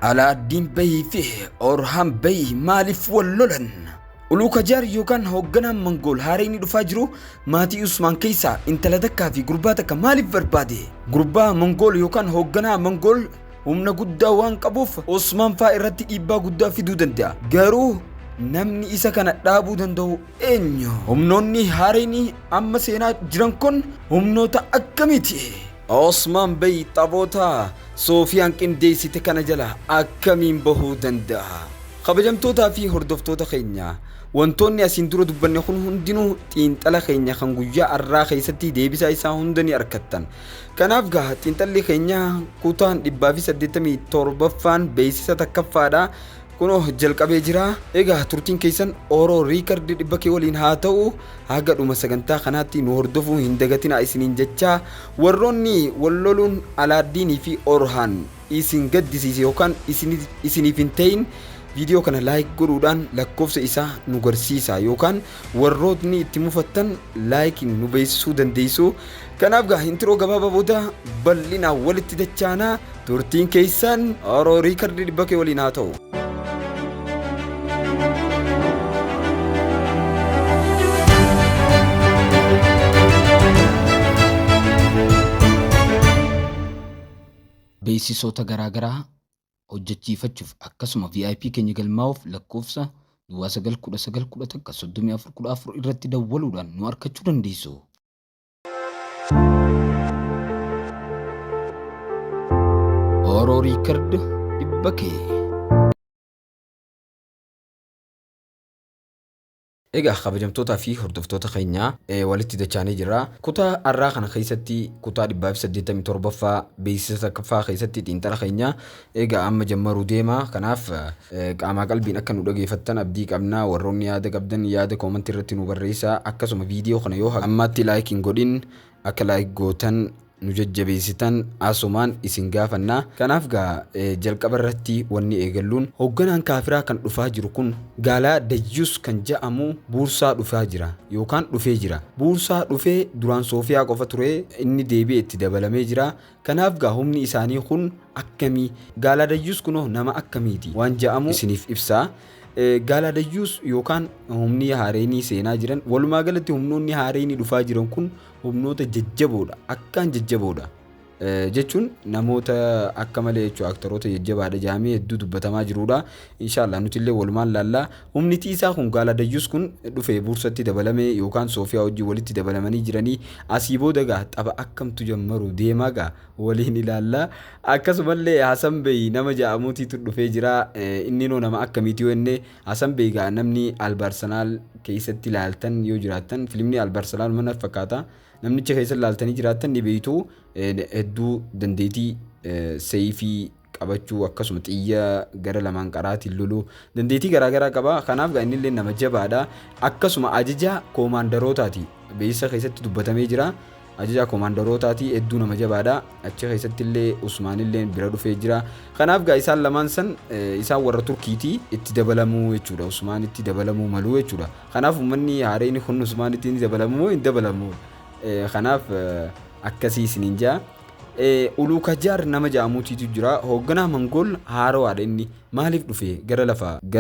على الدين بي فيه أورهام بي مالف ولولن uluka jar yokan hogganaan mangool haareen dhufaa jiru maatii Usmaan keessa intala takkaa fi gurbaa takka maaliif barbaade gurbaa mangool yokan hogganaa mangool humna guddaa waan qabuuf Usmaan faa irratti dhiibbaa guddaa fiduu danda'a garuu namni isa kana dhaabuu danda'u eenyu humnoonni haareen amma seenaa jiran kun humnoota akkamiiti Usmaan bay taphoota Soofiyaan qindeessite kana jala akkamiin bahuu danda'a kabajamtootaa fi hordoftoota keenya wantoonni asiin dura dubbanne kun hundinuu xiinxala keenya kan guyyaa arraa keessatti deebisaa isaa hundanii arkattan kanaaf gaa xiinxalli keenya kutaan 187ffaan beeksisa takkaffaadha kunoo jalqabee jira egaa turtiin keessan Oro Record dhibbakee waliin haa ta'u haga dhuma sagantaa kanaatti nu hordofuu hin dagatinaa isiniin jecha warroonni walloluun Alaaddiinii fi Orhaan isin gaddisiise yookaan isiniif hin ta'in video kana like godhuudhaan lakkoofsa isaa nu garsiisa yookaan warrootni itti mufattan like nu beeksisuu dandeessu kanaaf gaa intro gabaabaa booda bal'ina walitti dachaanaa turtiin keessan Oro Record dhibbakee waliin haa ta'u beeksisoota garaagaraa hojjechiifachuuf akkasuma VIP keenya galmaa'uuf lakkoofsa 91911 irratti dawwaluudhaan nu argachuu dandeessu. Oro Record dhibbakee egaa kabajamtootaa fi hordoftoota keenya walitti dachaanii jira kutaa arraa kana keessatti kutaa 187ffaa beeksisa takkaffaa keessatti xiinxala keenya egaa amma jammaruu deema kanaaf qaamaa qalbiin akka nu dhageeffattan abdii qabna warroonni yaada qabdan yaada koomentii irratti nu barreessaa akkasuma viidiyoo kana yoo ammatti like hin godhin akka like gootan nu jajjabeessitan asumaan isin gaafanna kanaaf gaa jalqaba irratti wanni eegalluun hogganaan kaafiraa kan dhufaa jiru kun Gaalaa Dayyus kan jedhamu buursaa dhufaa jira yookaan dhufee jira buursaa dhufee duraan Soofiyaa qofa ture inni deebi'ee itti dabalamee jira kanaaf gaa humni isaanii kun akkamii Gaalaa Dayyus kunoo nama akkamiiti waan jedhamu isiniif ibsaa Gaalaa Dayyus yookaan humni haareenii seenaa jiran walumaa galatti humnoonni haareenii dhufaa jiran kun humnoota jajjaboodha akkaan jajjaboodha jechuun namoota akka malee jechuun aktaroota jajjabaadha jaamee hedduu dubbatamaa jirudha inshallah nuti illee walumaan laallaa humni tiisaa kun Gaalaa Dayyus kun dhufee buursatti dabalamee yookaan Soofiyaa wajjin walitti dabalamanii jiranii asii booda gaa tapha akkamtu jammaru deemaa gaa waliin ilaallaa akkasumallee Hasan Bey nama ja'amuutiitu dhufee jira inni noo nama akkamiiti yoo inni Hasan Bey gaa namni Albarsanaal keessatti ilaaltan yoo jiraattan fiilmni Albarsanaal mana fakkaata namnicha keessa ilaaltanii jiraattan ni beeytu hedduu dandeetii seeyfii qabachuu akkasuma xiyya gara lamaan qaraatiin loluu dandeetii garaagaraa qaba kanaaf gaa inni illee nama jabaadha akkasuma ajajaa koomaandarootaati beeysa keessatti dubbatamee jira ajajaa koomaandarootaati hedduu nama jabaadha achi keessatti illee Usmaan illee bira dhufee jira kanaaf gaa isaan lamaan san isaan warra Turkiiti itti dabalamuu jechuudha Usmaan itti dabalamuu maluu jechuudha kanaaf uummanni haareen kun Usmaan itti dabalamuu hin dabalamu kanaaf akkasii isiniin jaa uluka jar nama jaamuutiitu jira hogganaa mangool haarowaadha inni maaliif dhufe gara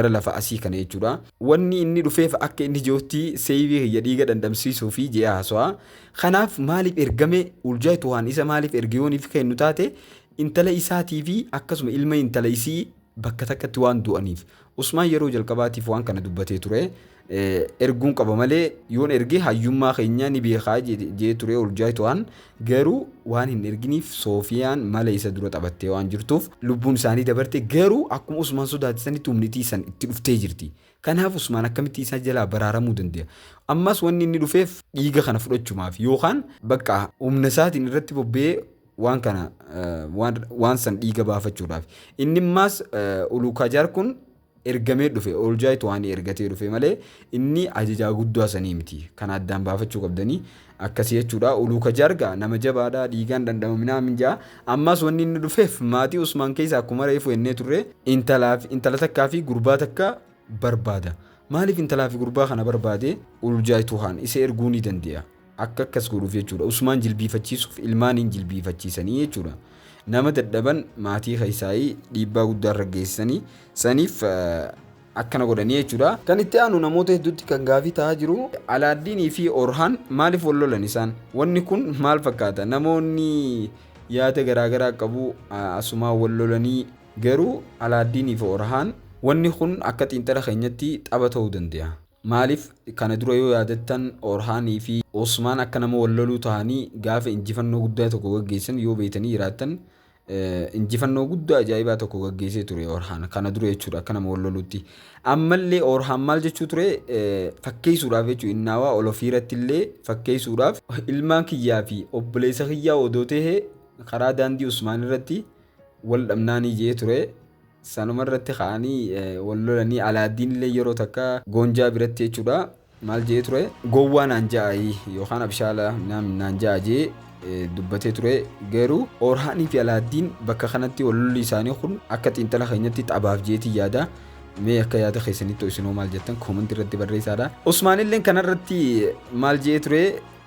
lafa asii kana jechuudha wanni inni dhufeef akka inni jootti seeyvii hiyya dhiiga dandamsiisuu fi ji'a haasawaa kanaaf maaliif ergame uljaaytu waan isa maaliif ergiyooniif kennu taate intala isaatii fi akkasuma ilma intala isii bakka takkatti waan du'aniif Usmaan yeroo jalqabaatiif waan kana dubbatee ture erguun qaba malee yoon ergee hayyummaa keenya ni beekaa jee ture uljaaytu waan garuu waan hin erginiif Soofiyaan mala isa dura taphattee waan jirtuuf lubbuun isaanii dabarte garuu akkuma Usmaan sodaachisanitti humnitii san itti dhuftee jirti kanaaf Usmaan akkamitti isa jalaa baraaramuu danda'a ammas wanni inni dhufeef dhiiga kana fudhachumaaf yookaan bakka humna isaatiin irratti bobbee waan kana waan san dhiiga baafachuudhaaf inni maas uluka jar kun ergamee dhufe oljaaytu waan ergatee dhufe malee inni ajajaa guddaa sanii miti kan addaan baafachuu qabdanii akkasii jechuudha uluka jarga nama jabaadha dhiigaan dandamaminaa minjaa ammas wanni inni dhufeef maatii Usmaan keessa akkuma reefu ennee turre intala takkaa fi gurbaa takka barbaada maaliif intalaa fi gurbaa kana barbaade oljaaytu waan isa erguu ni danda'a akka akkas godhuuf jechuudha Usmaan jilbiifachiisuuf ilmaaniin jilbiifachiisanii jechuudha nama dadhaban maatii keessaayi dhiibbaa guddaa irra geessisanii saniif akkana godhanii jechuudha. Kan itti aanu namoota hedduutti kan gaafii ta'aa jiru Alaaddiinii fi Orhaan maaliif wal lolan isaan? Wanni kun maal fakkaata? Namoonni yaada garaagaraa qabu asumaa wal lolanii garuu Alaaddiinii fi Orhaan wanni kun akka xiinxala keenyatti tapha ta'uu danda'a. Maaliif kana dura yoo yaadattan Orhaanii fi Usmaan akka nama wal loluu ta'anii gaafa injifannoo guddaa tokko gaggeessan yoo beeytanii jiraattan injifannoo guddaa ajaa'ibaa tokko gaggeessee ture Orhaan kana dura jechuudha akka nama wal loluutti. Ammallee Orhaan maal jechuu ture fakkeessuudhaaf jechuudha innaawaa ol ofiirratti illee fakkeessuudhaaf ilmaan kiyyaa fi obboleessa kiyyaa odoo ta'ee karaa daandii Usmaan irratti wal dhabnaanii jee ture. Sanuma irratti ka'anii wal lolanii Alaaddiin illee yeroo takka Goonjaa biratti jechuudha maal jee ture gowwaa naan ja'ayi yookaan abshaala naan ja'a jee dubbatee ture. Garuu Orhaanii fi Alaaddiin bakka kanatti wal lolli isaanii kun akka xiinxala keenyatti taphaaf jeetii yaada. Mee akka yaada keessanitti isinoo maal jettan koomentii irratti barreessaa. Usmaan illee kanarratti maal jee ture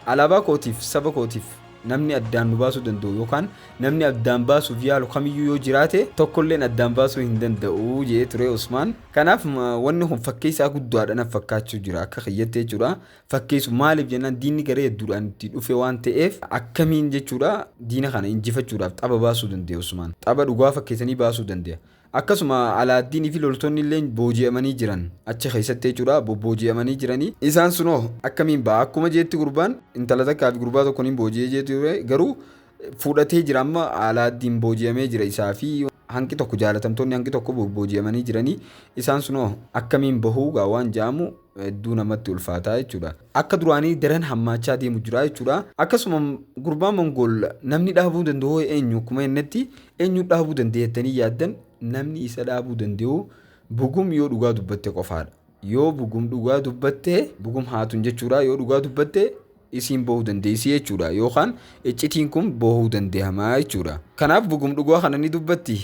alaabaa kootiif saba kootiif namni addaan nu baasuu danda'u yookaan namni addaan baasuuf yaalu kamiyyuu yoo jiraate tokkolleen addaan baasuu hin danda'u jee ture Usmaan. Kanaaf wanni kun fakkeessaa guddaadha na fakkaachuu jira akka kiyyattee jechuudha. Fakkeessu maaliif jennaan diinni garee hedduudhaan itti dhufe waan ta'eef akkamiin jechuudha diina kana injifachuudhaaf tapha baasuu danda'a Usmaan. Tapha dhugaa fakkeessanii baasuu danda'a. Akkasuma Alaaddiinii fi loltoonni illee booji'amanii jiran achi keessatti jechuudha booji'amanii jiranii isaan sunoo akkamiin ba'a akkuma jeetti gurbaan intala takkaa fi gurbaa tokkoon booji'ee jeetti ture garuu fudhatee jira amma Alaaddiin booji'amee jira isaa fi hanqi tokko jaalatamtoonni hanqi tokko booji'amanii jiranii isaan sunoo akkamiin bahuu gaa waan ja'amu hedduu namatti ulfaataa jechuudha. Akka duraanii daran hammaachaa deemu jira jechuudha. Akkasuma gurbaan Mongool namni dhaabuu danda'u eenyu kuma innetti eenyu dhaabuu dandeettanii yaaddan namni isa dhaabuu danda'u bugum yoo dhugaa dubbatte qofaadha. Yoo bugum dhugaa dubbatte bugum haatun jechuudha yoo dhugaa dubbatte isiin bahuu dandeessi jechuudha yookaan iccitiin kun bahuu danda'ama jechuudha. Kanaaf bugum dhugaa kana ni dubbatti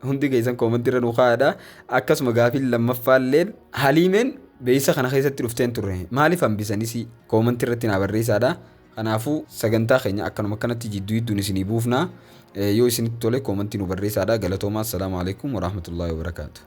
hundi keessan koomentii irra nuuqaadha. Akkasuma gaafiin lammaffaallee Haliimeen beeysa kana keessatti dhufteen turre maaliif hambisanis koomentii irratti naa barreessaa. Kanaafuu sagantaa keenya akkanuma kanatti jidduu isinii buufna yoo isinitti tole koomentii nu barreessaa. Galatoomaa. Assalaamu alaykum wa rahmatullahi wa barakaatuh.